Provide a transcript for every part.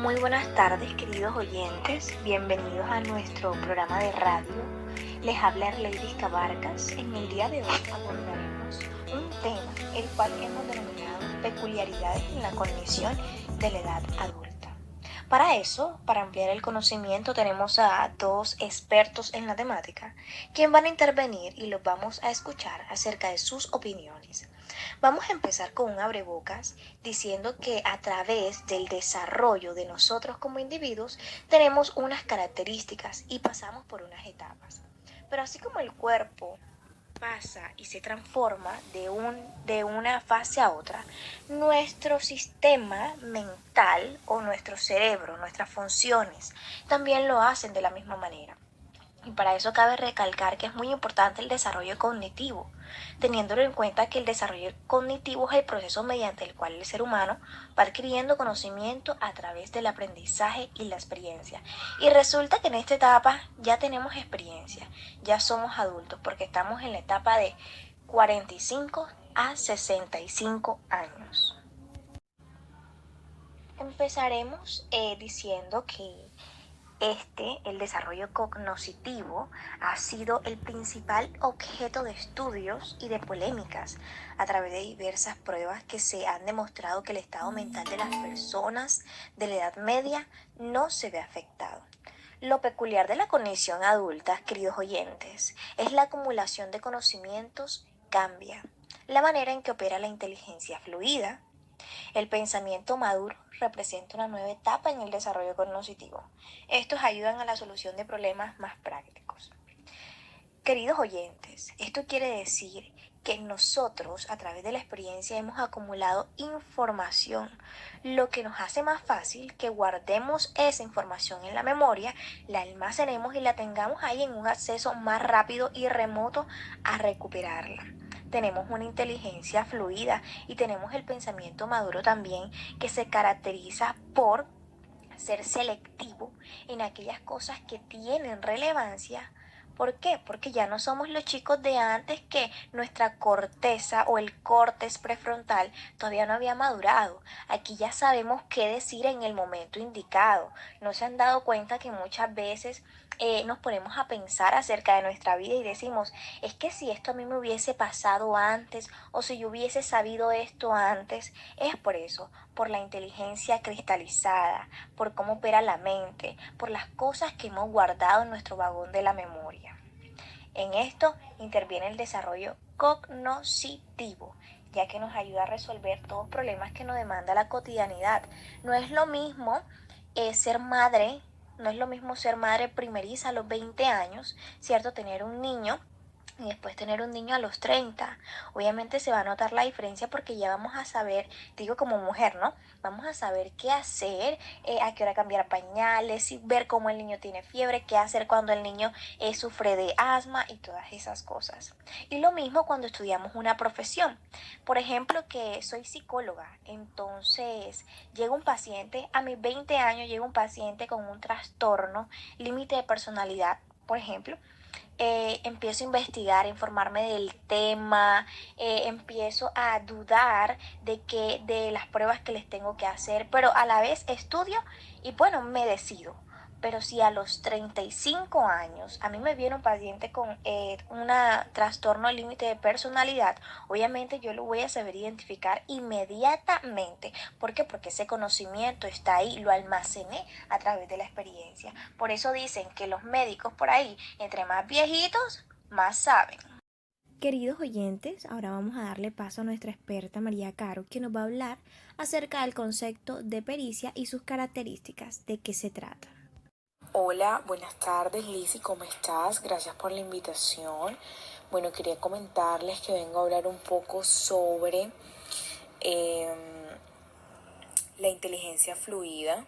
Muy buenas tardes, queridos oyentes. Bienvenidos a nuestro programa de radio. Les habla Arleidis Cabarcas. En el día de hoy abordaremos un tema, el cual hemos denominado peculiaridades en la cognición de la edad adulta. Para eso, para ampliar el conocimiento, tenemos a dos expertos en la temática, quien van a intervenir y los vamos a escuchar acerca de sus opiniones. Vamos a empezar con un abrebocas diciendo que a través del desarrollo de nosotros como individuos tenemos unas características y pasamos por unas etapas. Pero así como el cuerpo pasa y se transforma de una fase a otra, nuestro sistema mental o nuestro cerebro, nuestras funciones, también lo hacen de la misma manera. Y para eso cabe recalcar que es muy importante el desarrollo cognitivo, teniéndolo en cuenta que el desarrollo cognitivo es el proceso mediante el cual el ser humano va adquiriendo conocimiento a través del aprendizaje y la experiencia. Y resulta que en esta etapa ya tenemos experiencia, ya somos adultos, porque estamos en la etapa de 45 a 65 años. Empezaremos diciendo que el desarrollo cognitivo, ha sido el principal objeto de estudios y de polémicas a través de diversas pruebas que se han demostrado que el estado mental de las personas de la edad media no se ve afectado. Lo peculiar de la cognición adulta, queridos oyentes, es la acumulación de conocimientos cambia. La manera en que opera la inteligencia fluida, el pensamiento maduro representa una nueva etapa en el desarrollo cognitivo. Estos ayudan a la solución de problemas más prácticos. Queridos oyentes, esto quiere decir que nosotros a través de la experiencia hemos acumulado información, lo que nos hace más fácil que guardemos esa información en la memoria, la almacenemos y la tengamos ahí en un acceso más rápido y remoto a recuperarla. Tenemos una inteligencia fluida y tenemos el pensamiento maduro también, que se caracteriza por ser selectivo en aquellas cosas que tienen relevancia. ¿Por qué? Porque ya no somos los chicos de antes, que nuestra corteza o el córtex prefrontal todavía no había madurado. Aquí ya sabemos qué decir en el momento indicado. ¿No se han dado cuenta que muchas veces nos ponemos a pensar acerca de nuestra vida y decimos, es que si esto a mí me hubiese pasado antes, o si yo hubiese sabido esto antes? Es por eso, por la inteligencia cristalizada, por cómo opera la mente, por las cosas que hemos guardado en nuestro vagón de la memoria. En esto interviene el desarrollo cognitivo, ya que nos ayuda a resolver todos los problemas que nos demanda la cotidianidad. No es lo mismo ser madre, no es lo mismo ser madre primeriza a los 20 años, ¿cierto? Tener un niño y después tener un niño a los 30. Obviamente se va a notar la diferencia, porque ya vamos a saber, digo como mujer, ¿no? Vamos a saber qué hacer, a qué hora cambiar pañales, ver cómo el niño tiene fiebre, qué hacer cuando el niño sufre de asma y todas esas cosas. Y lo mismo cuando estudiamos una profesión. Por ejemplo, que soy psicóloga, entonces llega un paciente, a mis 20 años llega un paciente con un trastorno, límite de personalidad, por ejemplo. Empiezo a investigar, a informarme del tema, empiezo a dudar de las pruebas que les tengo que hacer, pero a la vez estudio y bueno, me decido. Pero si a los 35 años a mí me viene un paciente con un trastorno límite de personalidad, obviamente yo lo voy a saber identificar inmediatamente. ¿Por qué? Porque ese conocimiento está ahí, lo almacené a través de la experiencia. Por eso dicen que los médicos por ahí, entre más viejitos, más saben. Queridos oyentes, ahora vamos a darle paso a nuestra experta María Caro, que nos va a hablar acerca del concepto de pericia y sus características. ¿De qué se trata? Hola, buenas tardes Lizzy, ¿cómo estás? Gracias por la invitación. Bueno, quería comentarles que vengo a hablar un poco sobre la inteligencia fluida,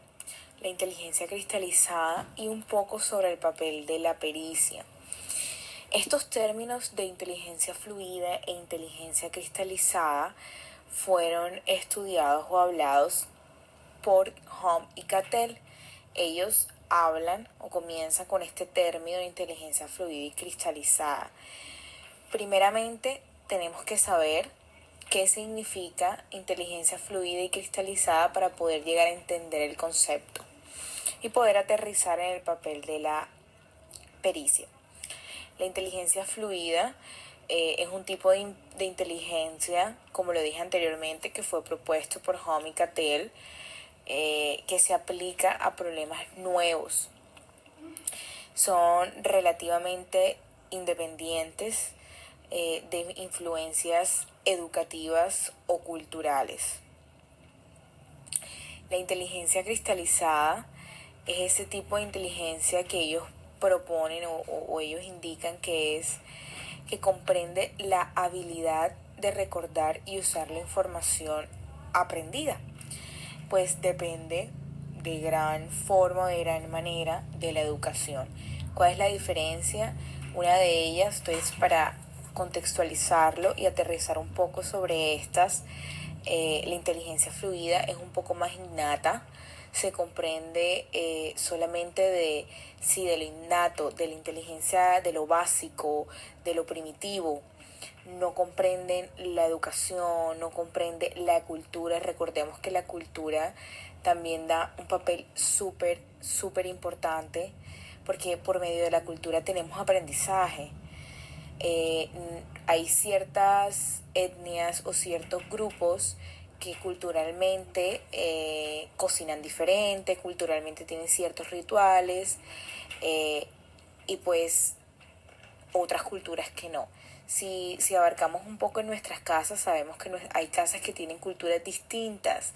la inteligencia cristalizada y un poco sobre el papel de la pericia. Estos términos de inteligencia fluida e inteligencia cristalizada fueron estudiados o hablados por Hom y Cattell. Ellos hablan o comienzan con este término de inteligencia fluida y cristalizada. Primeramente, tenemos que saber qué significa inteligencia fluida y cristalizada para poder llegar a entender el concepto. y poder aterrizar en el papel de la pericia. La inteligencia fluida es un tipo de inteligencia, como lo dije anteriormente, que fue propuesto por Homi Cattell, que se aplica a problemas nuevos. Son relativamente independientes de influencias educativas o culturales. La inteligencia cristalizada es ese tipo de inteligencia que ellos proponen o ellos indican que comprende la habilidad de recordar y usar la información aprendida. Pues depende de gran forma o de gran manera de la educación. ¿Cuál es la diferencia? Una de ellas, entonces, para contextualizarlo y aterrizar un poco sobre estas, la inteligencia fluida es un poco más innata, se comprende solamente de lo innato, de la inteligencia, de lo básico, de lo primitivo. No comprenden la educación, no comprende la cultura. Recordemos que la cultura también da un papel súper importante, porque por medio de la cultura tenemos aprendizaje. Eh, Hay ciertas etnias o ciertos grupos que culturalmente cocinan diferente, culturalmente tienen ciertos rituales, eh, y pues otras culturas que no. Si abarcamos un poco en nuestras casas, sabemos que hay casas que tienen culturas distintas,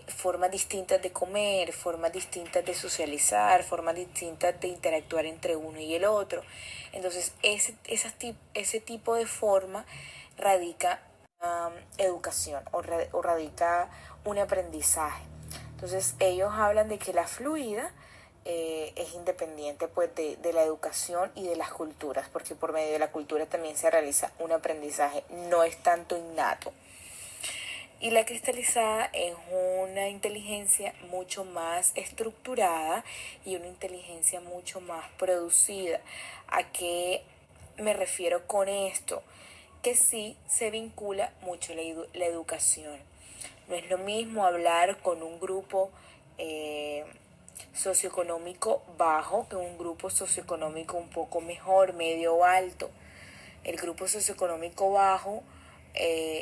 formas distintas de comer, formas distintas de socializar, formas distintas de interactuar entre uno y el otro. Entonces, ese tipo de forma radica educación o radica un aprendizaje. Entonces, ellos hablan de que la fluida es independiente pues de la educación y de las culturas, porque por medio de la cultura también se realiza un aprendizaje, no es tanto innato. Y la cristalizada es una inteligencia mucho más estructurada y una inteligencia mucho más producida. ¿A qué me refiero con esto? Que sí se vincula mucho la educación. No es lo mismo hablar con un grupo socioeconómico bajo que un grupo socioeconómico un poco mejor, medio o alto. El grupo socioeconómico bajo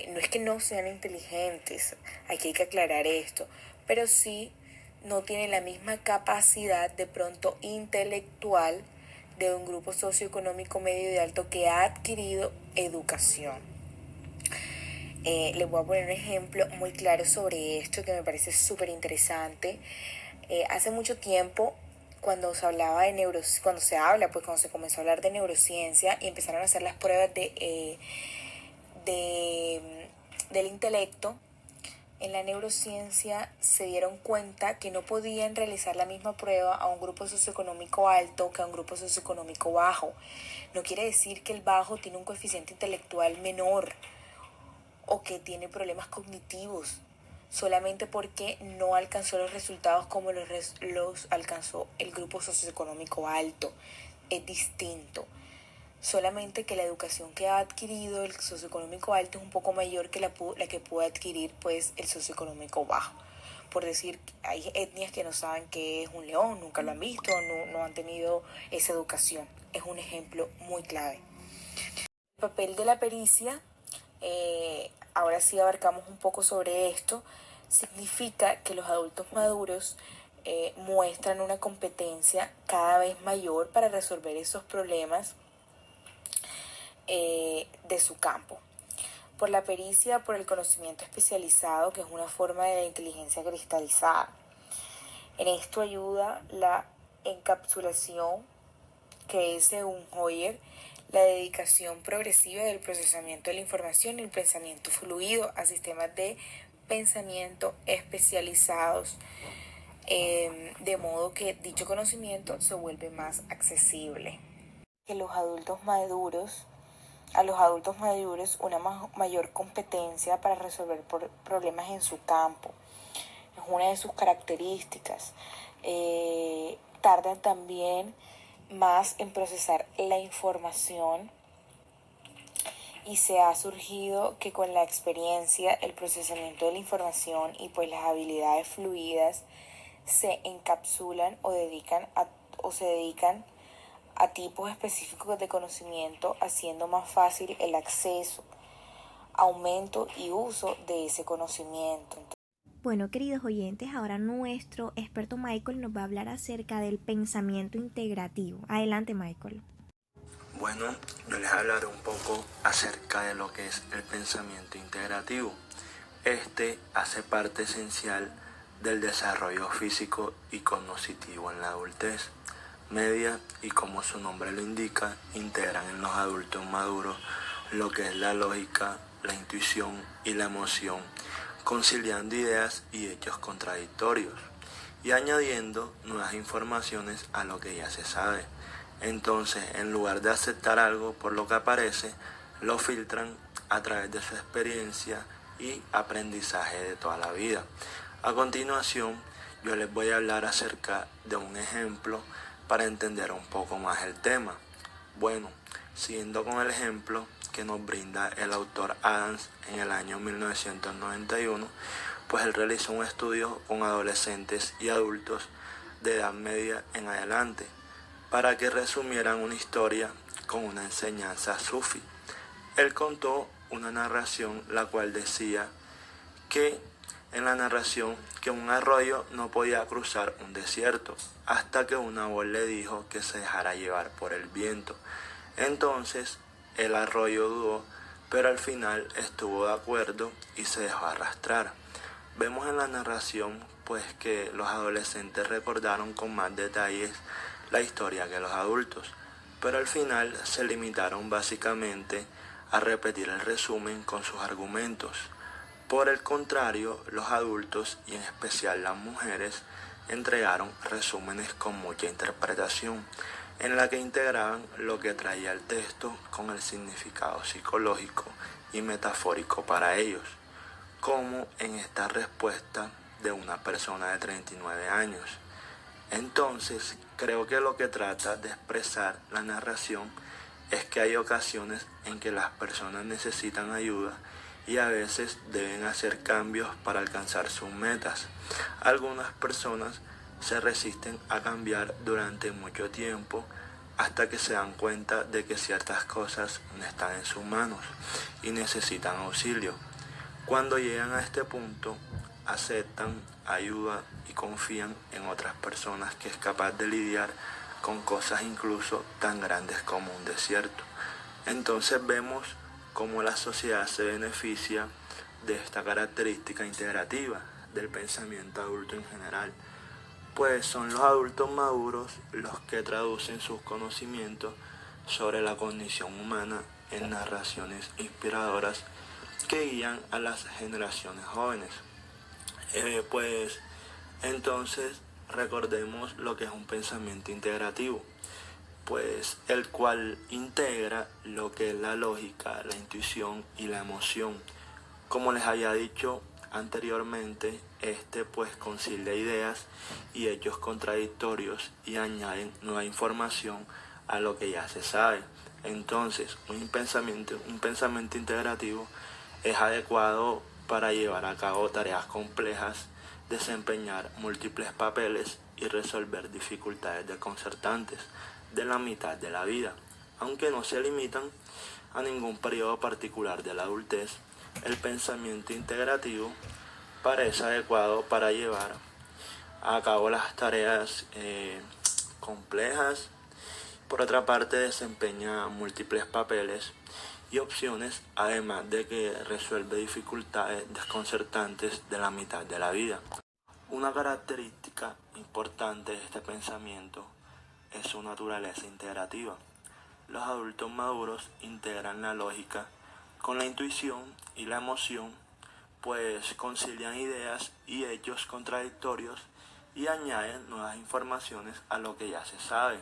no es que no sean inteligentes, aquí hay que aclarar esto, pero sí no tienen la misma capacidad de pronto intelectual de un grupo socioeconómico medio y alto que ha adquirido educación. Les voy a poner un ejemplo muy claro sobre esto que me parece súper interesante. Hace mucho tiempo, cuando se hablaba de cuando se comenzó a hablar de neurociencia y empezaron a hacer las pruebas del intelecto, en la neurociencia se dieron cuenta que no podían realizar la misma prueba a un grupo socioeconómico alto que a un grupo socioeconómico bajo. No quiere decir que el bajo tiene un coeficiente intelectual menor o que tiene problemas cognitivos, solamente porque no alcanzó los resultados como los alcanzó el grupo socioeconómico alto. Es distinto. Solamente que la educación que ha adquirido el socioeconómico alto es un poco mayor que la que puede adquirir pues el socioeconómico bajo. Por decir, hay etnias que no saben qué es un león, nunca lo han visto, no han tenido esa educación. Es un ejemplo muy clave. El papel de la pericia, ahora sí abarcamos un poco sobre esto, significa que los adultos maduros muestran una competencia cada vez mayor para resolver esos problemas de su campo. Por la pericia, por el conocimiento especializado, que es una forma de la inteligencia cristalizada. En esto ayuda la encapsulación, que es, según Hoyer, la dedicación progresiva del procesamiento de la información y el pensamiento fluido a sistemas de pensamiento especializados, de modo que dicho conocimiento se vuelve más accesible. Que a los adultos maduros una mayor competencia para resolver problemas en su campo. Es una de sus características. Tardan también más en procesar la información y se ha surgido que con la experiencia, el procesamiento de la información y pues las habilidades fluidas se encapsulan o se dedican a tipos específicos de conocimiento, haciendo más fácil el acceso, aumento y uso de ese conocimiento. Bueno, queridos oyentes, ahora nuestro experto Michael nos va a hablar acerca del pensamiento integrativo. Adelante, Michael. Bueno, yo les hablaré un poco acerca de lo que es el pensamiento integrativo. Este hace parte esencial del desarrollo físico y cognitivo en la adultez media y, como su nombre lo indica, integran en los adultos maduros lo que es la lógica, la intuición y la emoción, conciliando ideas y hechos contradictorios y añadiendo nuevas informaciones a lo que ya se sabe. Entonces, en lugar de aceptar algo por lo que aparece, lo filtran a través de su experiencia y aprendizaje de toda la vida. A continuación, yo les voy a hablar acerca de un ejemplo para entender un poco más el tema. Bueno, siguiendo con el ejemplo que nos brinda el autor Adams en el año 1991, pues él realizó un estudio con adolescentes y adultos de edad media en adelante, para que resumieran una historia con una enseñanza sufi. Él contó una narración la cual decía que en la narración que un arroyo no podía cruzar un desierto hasta que una voz le dijo que se dejara llevar por el viento. Entonces el arroyo dudó, pero al final estuvo de acuerdo y se dejó arrastrar. Vemos en la narración pues que los adolescentes recordaron con más detalles la historia que los adultos, pero al final se limitaron básicamente a repetir el resumen con sus argumentos. Por el contrario, los adultos, y en especial las mujeres, entregaron resúmenes con mucha interpretación, en la que integraban lo que traía el texto con el significado psicológico y metafórico para ellos, como en esta respuesta de una persona de 39 años. Entonces, creo que lo que trata de expresar la narración es que hay ocasiones en que las personas necesitan ayuda y a veces deben hacer cambios para alcanzar sus metas. Algunas personas se resisten a cambiar durante mucho tiempo hasta que se dan cuenta de que ciertas cosas no están en sus manos y necesitan auxilio. Cuando llegan a este punto, aceptan ayuda y confían en otras personas que es capaz de lidiar con cosas incluso tan grandes como un desierto. Entonces vemos cómo la sociedad se beneficia de esta característica integrativa del pensamiento adulto en general, pues son los adultos maduros los que traducen sus conocimientos sobre la condición humana en narraciones inspiradoras que guían a las generaciones jóvenes. Pues entonces recordemos lo que es un pensamiento integrativo, pues el cual integra lo que es la lógica, la intuición y la emoción. Como les había dicho anteriormente, este pues concilia ideas y hechos contradictorios y añaden nueva información a lo que ya se sabe. Entonces, un pensamiento integrativo es adecuado para llevar a cabo tareas complejas, desempeñar múltiples papeles y resolver dificultades desconcertantes de la mitad de la vida. Aunque no se limitan a ningún periodo particular de la adultez, el pensamiento integrativo parece adecuado para llevar a cabo las tareas complejas. Por otra parte, desempeña múltiples papeles y opciones, además de que resuelve dificultades desconcertantes de la mitad de la vida. Una característica importante de este pensamiento es su naturaleza integrativa. Los adultos maduros integran la lógica con la intuición y la emoción, pues concilian ideas y hechos contradictorios y añaden nuevas informaciones a lo que ya se sabe.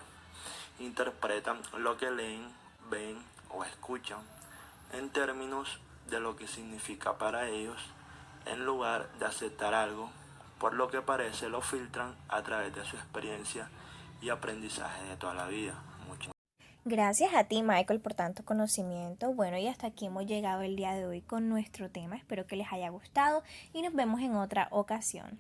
Interpretan lo que leen, ven o escuchan en términos de lo que significa para ellos, en lugar de aceptar algo, por lo que parece lo filtran a través de su experiencia y aprendizaje de toda la vida. Gracias a ti, Michael, por tanto conocimiento. Bueno, y hasta aquí hemos llegado el día de hoy con nuestro tema. Espero que les haya gustado y nos vemos en otra ocasión.